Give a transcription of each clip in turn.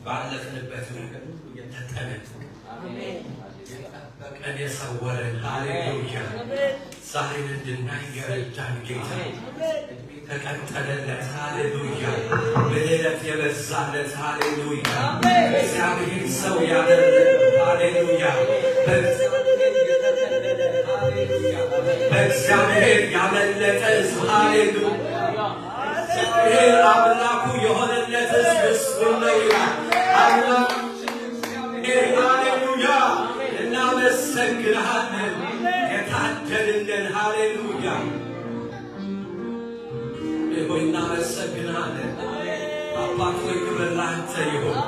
ባለፍንበት ነገር የተጠነን በቀን የሰወረን ሃሌሉያ ዛሬን እንድናይ የረዳን ጌታ ተቀጠለለት ሃሌሉያ በሌለት የበዛለት ሃሌሉያ እግዚአብሔር ሰው ያደረገ ሃሌሉያ በእግዚአብሔር ያመለጠ ሃሌሉያ እግዚአብሔር አምላኩ የሆነለት ምስጉን ነው ይላል። ሃሌሉያ እናመሰግንሃለን የታደልንን ሃሌሉያ ሆይ እናመሰግንሃለን። አባት ሆይ ክብር ላንተ ይሁን።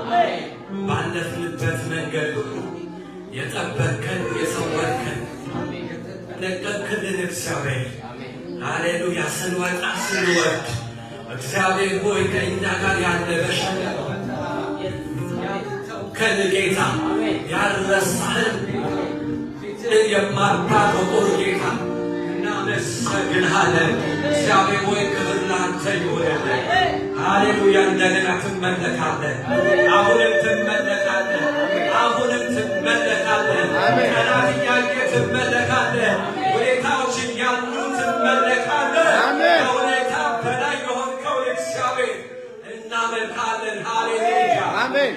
ባለፍንበት መንገድ ሁሉ የጠበቅከን የሰወርከን ነገርክልን እግዚአብሔር ሃሌሉያ ስንወጣ ስንወርድ እግዚአብሔር ሆይ ከእኛ ጋር ያለ በሸለቆ ከጌታ ያልረሳህን የማታውቀው ጌታ እናመሰግንሃለን። እግዚአብሔር ሆይ ክብር ላንተ ይሁንልን። ሃሌሉያ እንደገና ትመለካለህ፣ አሁንም ትመለካለህ፣ አሁንም ትመለካለህ። ጠላት እያየ ትመለካለህ፣ ሁኔታዎች እያሉ ትመለካለህ። ከሁኔታ በላይ የሆንከው እግዚአብሔር እናመልካለን። ሃሌሉያ አሜን።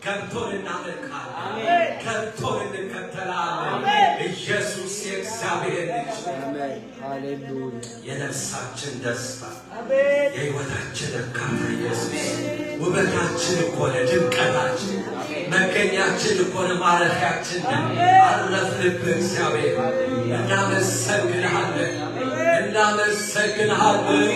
ከብቶን እናመልካለን፣ ከብቶን እንከተላለን። ኢየሱስ የእግዚአብሔር ልጅ ሃሌሉያ የነፍሳችን ደስታ የሕይወታችን እርካታ ኢየሱስ ውበታችን እኮ ነው፣ ድምቀታችን መገኛችን እኮ ነው፣ ማረፊያችን አረፍንብህ እግዚአብሔር እናመሰግንሃለን፣ እናመሰግንሃለን።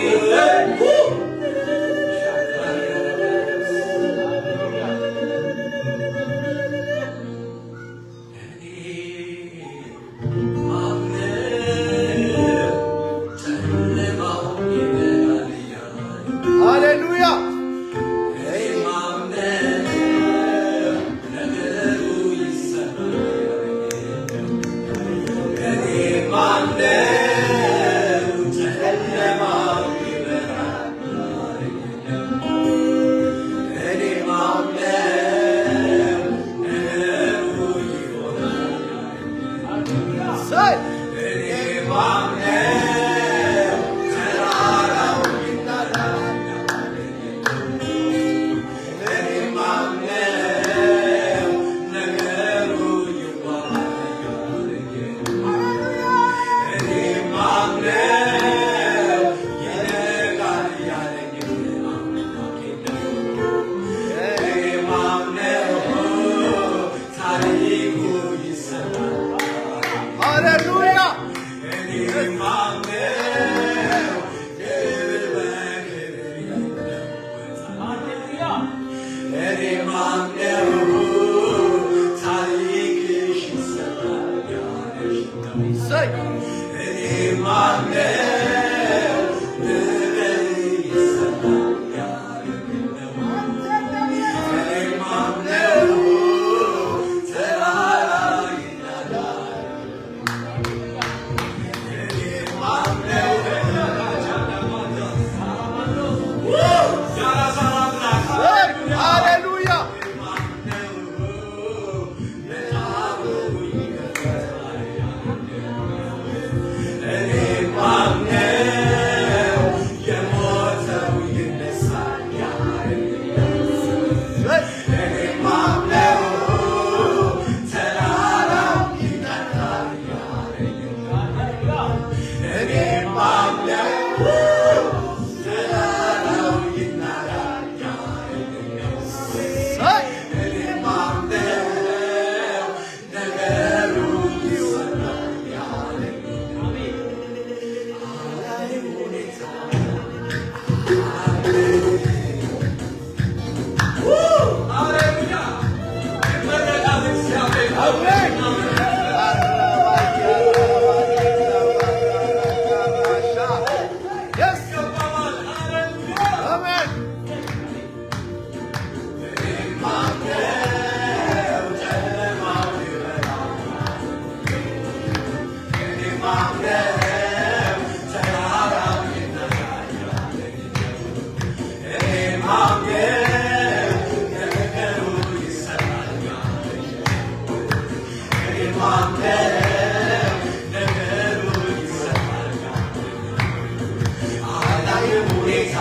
ሁኔታ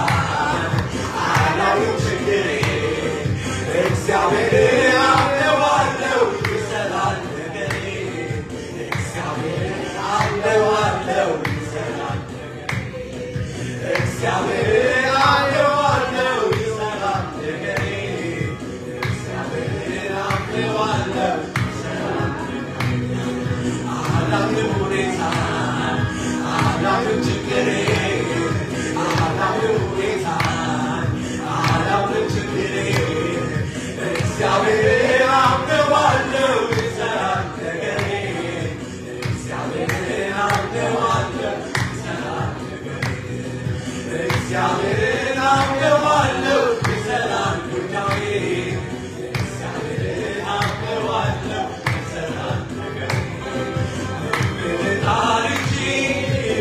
አላየው ችግሬ እግዚአብሔርን አምነዋለሁ ይሰራል ነገሬ እግዚአብሔርን አምነዋለሁ ይሰራል ነገሬ እግዚአብሔርን አምነዋለሁ ይሰራል ነገሬ እግዚአብሔርን አምነዋለሁ ይሰራል ነገሬ አላየው ሁኔታ አላየው ችግሬ አላየው ሁኔታ አላየው ችግሬ እግዚአብሔርን አምነዋለሁ ይሰራል ነገሬ እግዚአብሔርን አምነዋለሁ ይሰራል ነገሬ እግዚአብሔርን አምነዋለሁ ይሰራል ጉዳዬ እግዚአብሔርን አምነዋለሁ ይሰራል ነገሬ ምንጣር እንጂ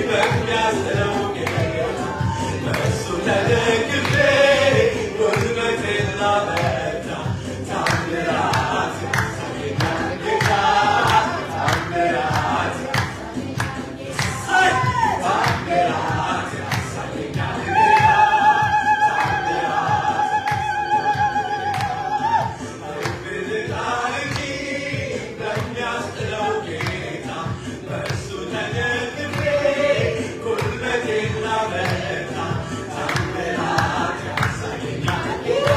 በሚያስረው ጌታ በእሱ ተደግፌ ጉልበቴን ላበረታ ታምራት ያሳየኛል ጌታ ታምራት ታምራት ያሳየኛል ጌታ ታምራት ምንጣር እንጂ በሚያስጥለው ጌታ በእሱ ተደግፌ ጉልበቴን ላበረታ ታምራት ያሳየኛል ጌታ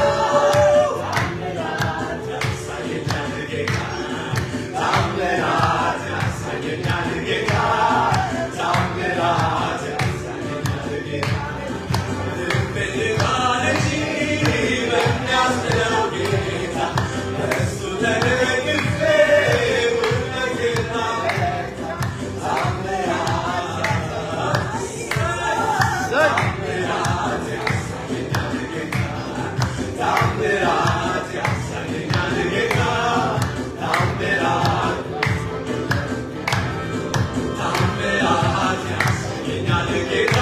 ታምራት ያሳየኛል ጌታ ታምራት ያሳየኛል ጌታ ታምራት ያሳየኛል ጌታ ልቤልባል እንጂ በሚያስጥለው ጌታ በእሱ ተደግፌ ጉልበቴን ላበረታ ታምራት ያሳየኛል ጌታ ታምራት ያሳየኛል ጌታ ታምራት ታምራት ያሳየኛል ጌታ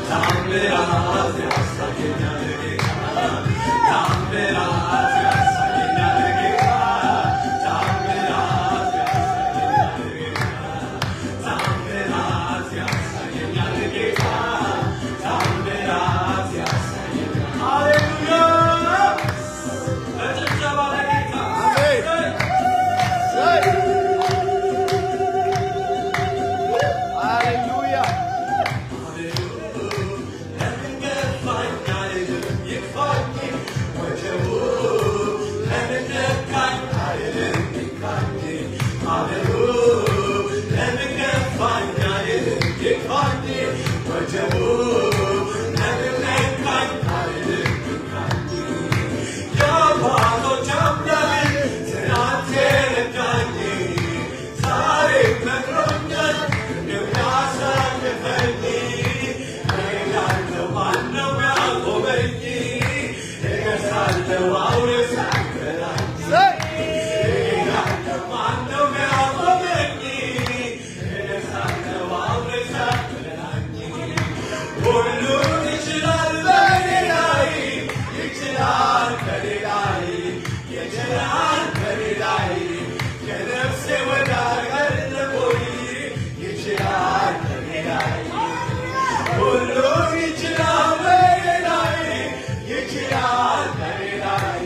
ታምራት ያሳየኛል ጌታ ታምራት ያሳየኛል ጌታ ታምራት ያሳየኛል ጌታ ታምራት ያሳየኛል ጌታ ታምራት ያሳየኛል ሃሌሉያ በጭብጨባ ለጌታ ሃሌሉያ ለምን ገፋኝ አልልም ይግፋኝ ወጀቡ ለምን ነካኝ አልልም ይንካኝ አቤቱ ለምን ገፋኝ አልልም ይግፋኝ ወጀቡ ለምን ነካኝ አልልም ይንካኝ የአባቶች አምላክ ትናንት የረዳኝ ዛሬም መክሮኛል እንደሚያሳልፈኝ እሄዳለሁ ማነው ያቆመኝ እገዛለሁ አውሬ ሳይበላኝ እሄዳለሁ ማነው ያቆመኝ እገዛለሁ አውሬ ሳይበላኝ ሁሉን ይችላል በእኔ ላይ ይችላል በእኔ ላይ ይችላል በእኔ ላይ የነፍሴ ወዳጅ ቀርቦኝ ይችላል በእኔ ላይ ሁሉን ይችላል በእኔ ላይ ይችላል በእኔ ላይ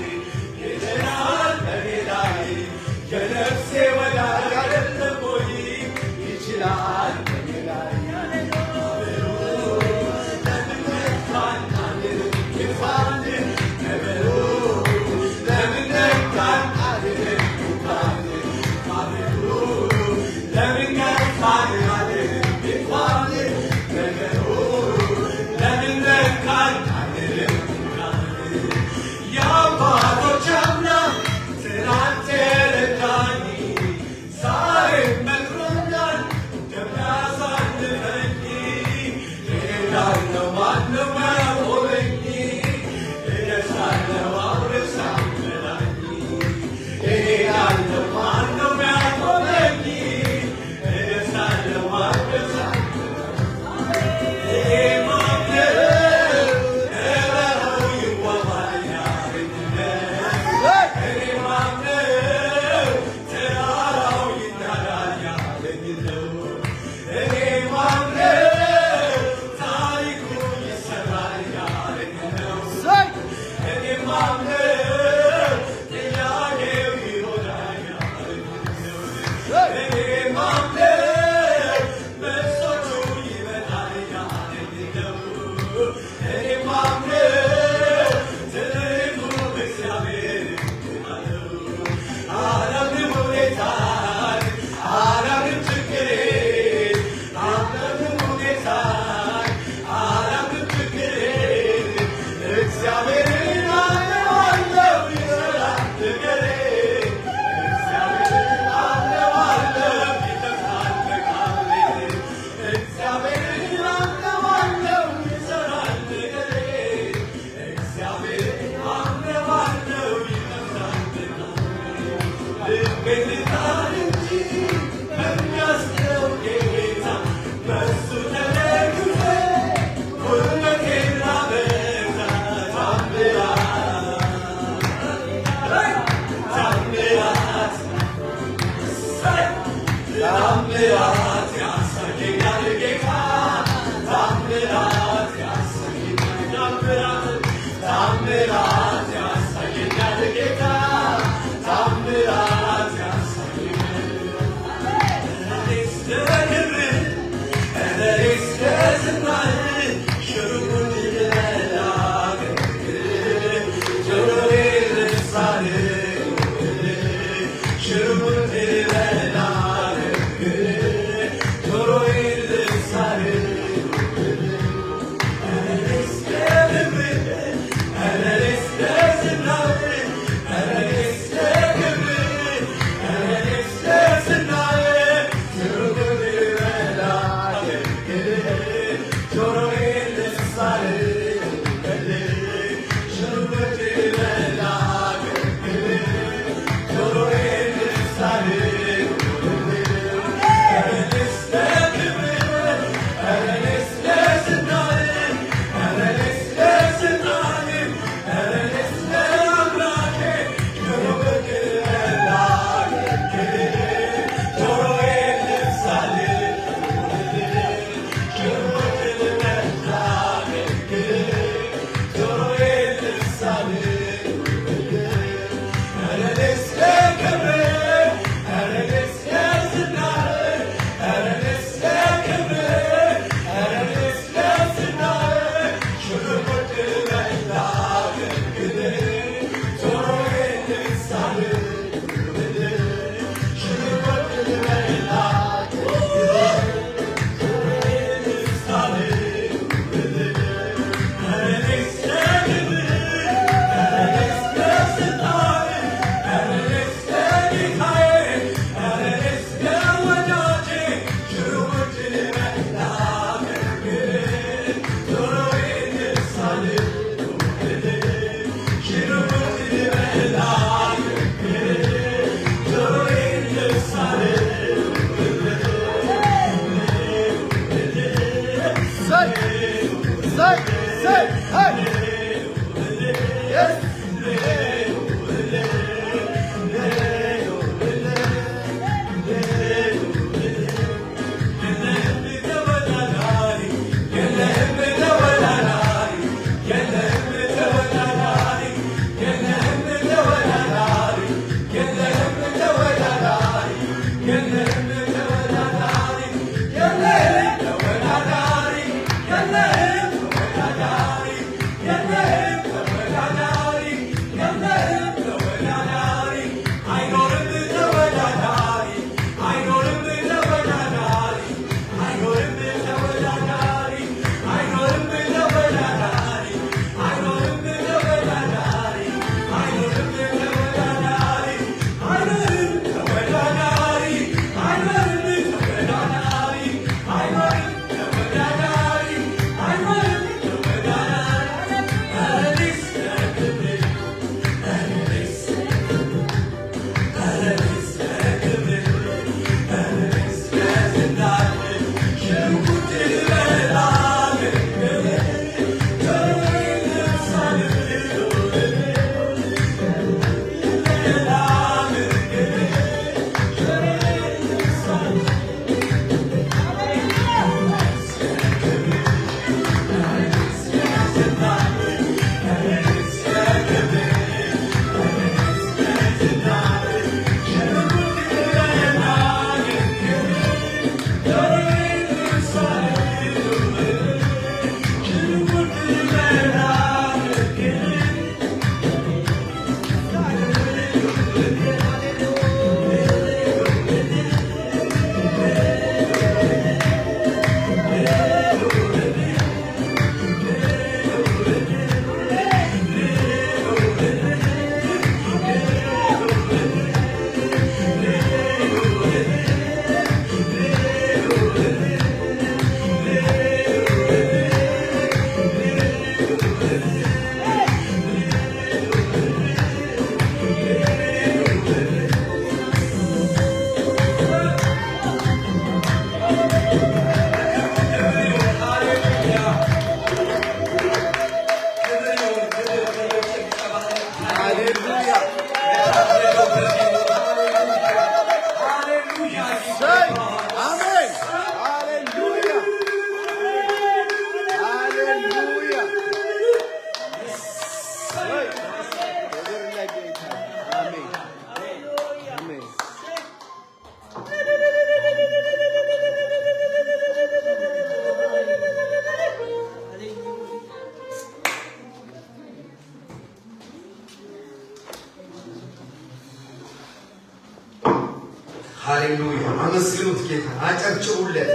ሃሌሉያ! አመስግኑት ጌታ፣ አጨብጭቡለት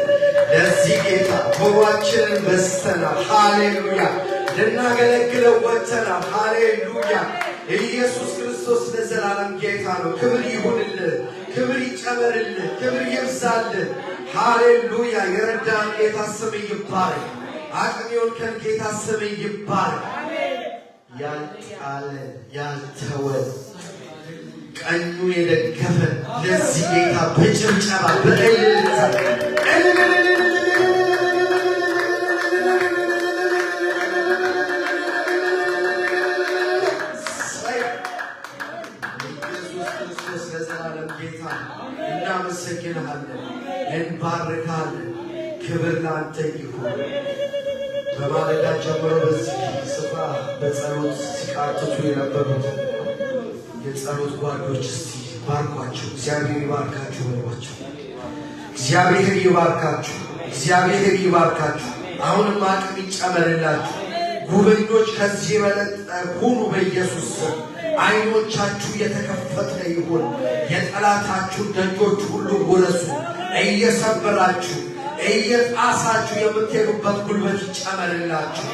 ለዚህ ጌታ። ጆሮአችንን በስተናል። ሃሌሉያ! ልናገለግለው ወጥተናል። ሃሌሉያ! ኢየሱስ ክርስቶስ ለዘላለም ጌታ ነው። ክብር ይሁንልህ፣ ክብር ይጨመርልህ፣ ክብር ይብዛልህ። ሃሌሉያ! የረዳን ጌታ ስም ይባረክ። አቅም የሆንከን ጌታ ስም ይባረክ። ያልጣለ ያልተወ ቀኙ የደገፈ ለዚህ ጌታ በጭብጨባ በእልልታ እናመሰግንሃለን፣ እንባርካለን። ክብር ላንተ ይሁን። በማለዳ ጀምሮ በዚህ ስፍራ በጸሎት ሲቃትቱ የነበሩት የጸሎት ጓዶች እስቲ ባርኳቸው። እግዚአብሔር ይባርካችሁ በሏቸው። እግዚአብሔር ይባርካችሁ፣ እግዚአብሔር ይባርካችሁ። አሁንም አቅም ይጨመርላችሁ። ጉበኞች ከዚህ የበለጠ ሁኑ በኢየሱስ ስም። ዓይኖቻችሁ የተከፈተ ይሁን። የጠላታችሁን ደጆች ሁሉ ውረሱ። እየሰበራችሁ እየጣሳችሁ የምትሄዱበት ጉልበት ይጨመርላችሁ።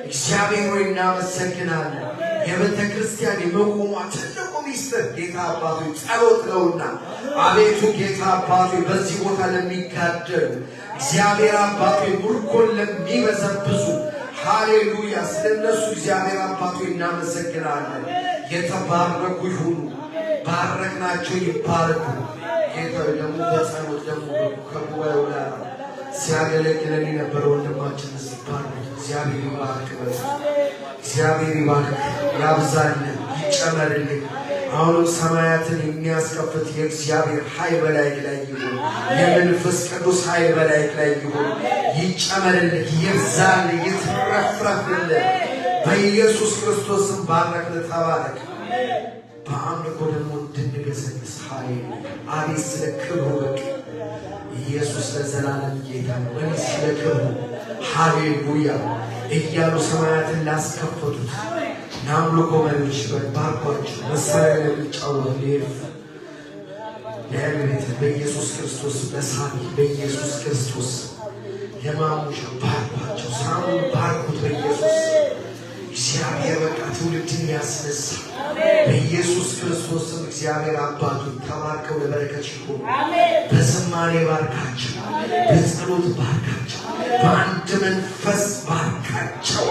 እግዚአብሔር ሆይ እናመሰግናለን። የቤተ ክርስቲያን የመቆሟ ትልቁ ሚስጥር ጌታ አባቱ ጸሎት ነውና፣ አቤቱ ጌታ አባቱ በዚህ ቦታ ለሚጋደሉ እግዚአብሔር አባቱ ምርኮን ለሚበዘብዙ ሃሌሉያ፣ ስለነሱ እግዚአብሔር አባቱ እናመሰግናለን። የተባረኩ ይሁኑ። ባረክናቸው፣ ይባረኩ። ጌታ ደግሞ በጸሎት ደግሞ ከጉባኤው ጋር ሲያገለግለን የነበረ ወንድማችን ሲባርክ እግዚአብሔር ይባርክ። እግዚአብሔር ይባርክ፣ ያብዛልን፣ ይጨመርልን። አሁንም ሰማያትን የሚያስከፍት የእግዚአብሔር ኃይል በላይክ ላይ ይሁን። የመንፈስ ቅዱስ ኃይል በላይክ ላይ ይሁን። ይጨመርልን፣ ይብዛልን፣ ይትረፍረፍልን። በኢየሱስ ክርስቶስም ባረክን። ተባረክ። በአምልኮ ደግሞ እንድንገሰግስ ሃሌሉያ። አቤት ስለ ክብሩ በቅ ኢየሱስ ለዘላለም ጌታ ነው። እኔ ስለ ክብሩ ሃሌሉያ እያሉ ሰማያትን ላስከፈቱት ለአምልኮ መሪዎች ባርኳቸው። መሳሪያ ለሚጫወት ሌፍ ለእመቤት በኢየሱስ ክርስቶስ በሳሚ በኢየሱስ ክርስቶስ የማሙሻ ባርኳቸው። ሳሙን ባርኩት በኢየሱስ እግዚአብሔር በቃ ትውልድን ያስነሳ በኢየሱስ ክርስቶስም እግዚአብሔር አባቱ ተባርከው ለበረከት ይሁኑ። በዝማሬ ባርካቸው፣ በጸሎት ባርካቸው፣ በአንድ መንፈስ ባርካቸው።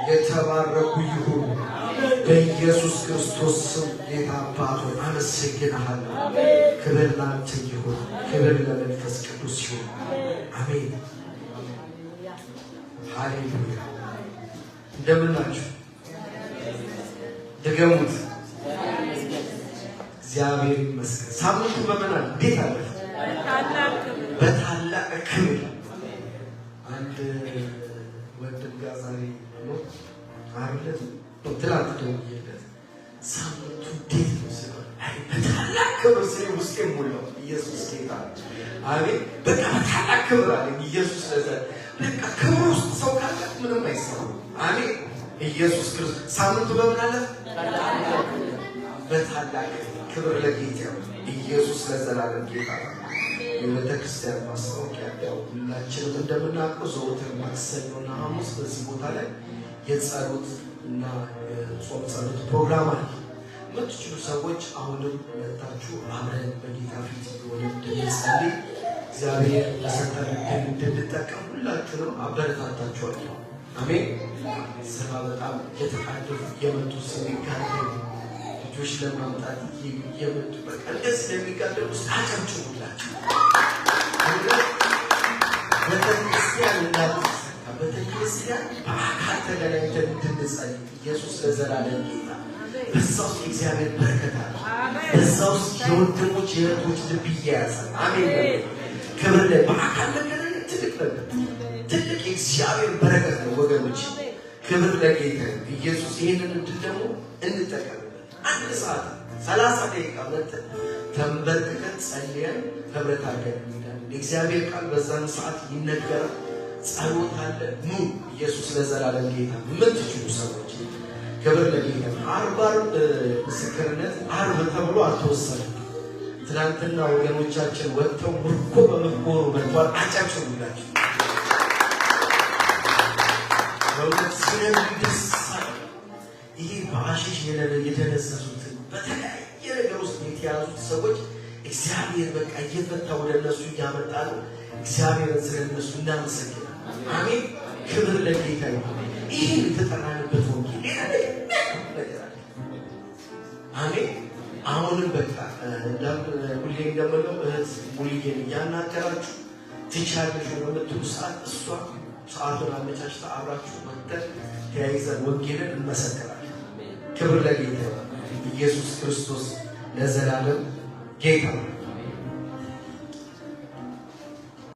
የተባረኩ ይሁኑ በኢየሱስ ክርስቶስ ስም። ጌታ አባቱ አመሰግንሃለሁ። ክብር ላንተ ይሁን፣ ክብር ለመንፈስ ቅዱስ ይሁን። አሜን። ሃሌሉያ። እንደምን ናችሁ? ድገሙት። እግዚአብሔር ይመስገን። ሳምንቱ በመናል እንዴት አለፈ? በታላቅ ክብር። አንድ ወንድም ጋር ዛሬ ነው አርለት ትላንት ደውዬለት ሳምንቱ እንዴት ነው ሲሆን፣ አይ በታላቅ ክብር ሲል ውስጥ ሞላው። ኢየሱስ ጌታ አሜን። በቃ በታላቅ ክብር አለ ኢየሱስ። ለዛ በቃ ክብር ውስጥ ሰው ካለ ምንም አይሰማም። አሜን። ኢየሱስ ክርስቶስ ሳምንቱ በምን አለ? በታላቅ ክብር ለጌታ ኢየሱስ ለዘላለም ጌታ። የቤተ ክርስቲያን ማስታወቂያ ያው ሁላችንም እንደምናውቀው ዘወትር ማክሰኞና ሐሙስ በዚህ ቦታ ላይ የጸሎት እና የጾም ጸሎት ፕሮግራም አለ። የምትችሉ ሰዎች አሁንም መጣችሁ አብረን በጌታ ፊት እንድንጸልይ እግዚአብሔር ለሰጠን እንድንጠቀም ሁላችሁንም አበረታታችኋለሁ። አሜን። ስራ በጣም የተቃደፉ የመጡ ስለሚጋደሉ ልጆች ለማምጣት የመጡ በቃ እንደዚህ ለሚጋደሉ ውስጥ አጨብጭቡላቸው። ቤተክርስቲያን እንዳትሰካ፣ ቤተክርስቲያን በአካል ተገናኝተን እንድንጸልይ ኢየሱስ ለዘላለም ጌታ። በዛ ውስጥ የእግዚአብሔር በረከት አለ። በዛ ውስጥ የወንድሞች የእህቶች ልብ ይያያዛል። አሜን። ክብር ላይ በአካል መገናኘት ትልቅ ነገር፣ ትልቅ የእግዚአብሔር በረከት ነው ወገኖች። ክብር ለጌታ ኢየሱስ። ይህንን እንድን ደግሞ እንጠቀምበት። አንድ ሰዓት 30 ደቂቃ መጥተን ተንበርክከን ጸልየን ህብረት አድርገን እንሄዳለን። የእግዚአብሔር ቃል በዛን ሰዓት ይነገራል። ጸሎት አለ። ኑ ኢየሱስ ለዘላለም ጌታ። የምትችሉ ሰዎች ክብር ለጌታ። ዓርብ ምስክርነት ዓርብ ተብሎ አልተወሰነም። ትናንትና ወገኖቻችን ወጥተው ምርኮ በምርኮ በልቷል። አጨብጭቡላቸው። በእውነት ስለሚደስ ይሄ በአሽሽ የተነሰሱትን በተለያየ ነገር ውስጥ የተያዙት ሰዎች እግዚአብሔር በቃ እየፈታ ወደ እነሱ እያመጣ ነው። እግዚአብሔርን ስለ እነሱ እናመሰግናለን። አሜን። ክብር ለጌታ ይሁን። ይህ የተጠራንበት ወንጌል ሌላ ነገር አለ። አሜን። አሁንም በቃ ሁሌ እንደምለው እህት ሙሉዬን እያናገራችሁ ትቻለሽ በምትሉ ሰዓት እሷ ሰዓቱን አመቻችታ አብራችሁ መጥተን ተያይዘን ወንጌልን እንመሰክራለን። ክብር ለጌታ። ኢየሱስ ክርስቶስ ለዘላለም ጌታ ነው።